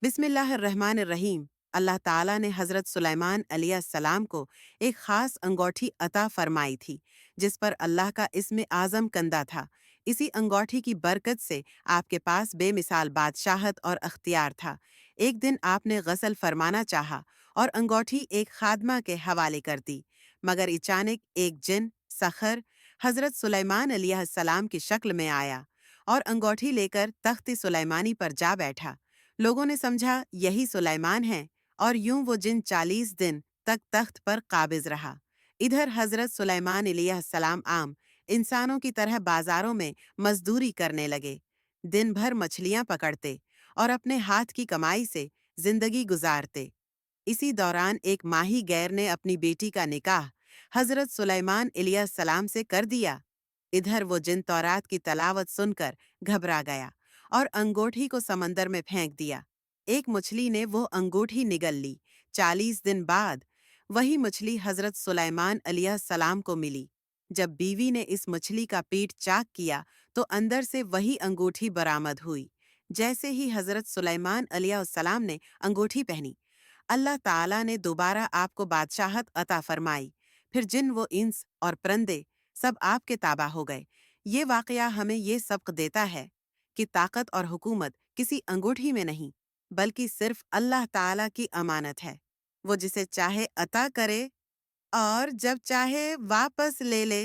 بسم اللہ الرحمن الرحیم۔ اللہ تعالیٰ نے حضرت سلیمان علیہ السلام کو ایک خاص انگوٹھی عطا فرمائی تھی جس پر اللہ کا اسم اعظم کندہ تھا۔ اسی انگوٹھی کی برکت سے آپ کے پاس بے مثال بادشاہت اور اختیار تھا۔ ایک دن آپ نے غسل فرمانا چاہا اور انگوٹھی ایک خادمہ کے حوالے کر دی، مگر اچانک ایک جن سخر حضرت سلیمان علیہ السلام کی شکل میں آیا اور انگوٹھی لے کر تخت سلیمانی پر جا بیٹھا۔ لوگوں نے سمجھا یہی سلیمان ہے اور یوں وہ جن 40 دن تک تخت پر قابض رہا۔ ادھر حضرت سلیمان علیہ السلام عام انسانوں کی طرح بازاروں میں مزدوری کرنے لگے، دن بھر مچھلیاں پکڑتے اور اپنے ہاتھ کی کمائی سے زندگی گزارتے۔ اسی دوران ایک ماہی گیر نے اپنی بیٹی کا نکاح حضرت سلیمان علیہ السلام سے کر دیا۔ ادھر وہ جن تورات کی تلاوت سن کر گھبرا گیا اور انگوٹھی کو سمندر میں پھینک دیا۔ ایک مچھلی نے وہ انگوٹھی نگل لی۔ 40 دن بعد وہی مچھلی حضرت سلیمان علیہ السلام کو ملی۔ جب بیوی نے اس مچھلی کا پیٹ چاک کیا تو اندر سے وہی انگوٹھی برآمد ہوئی۔ جیسے ہی حضرت سلیمان علیہ السلام نے انگوٹھی پہنی، اللہ تعالیٰ نے دوبارہ آپ کو بادشاہت عطا فرمائی۔ پھر جن و انس اور پرندے سب آپ کے تابع ہو گئے۔ یہ واقعہ ہمیں یہ سبق دیتا ہے کہ طاقت اور حکومت کسی انگوٹھی میں نہیں، بلکہ صرف اللہ تعالیٰ کی امانت ہے۔ وہ جسے چاہے عطا کرے اور جب چاہے واپس لے لے۔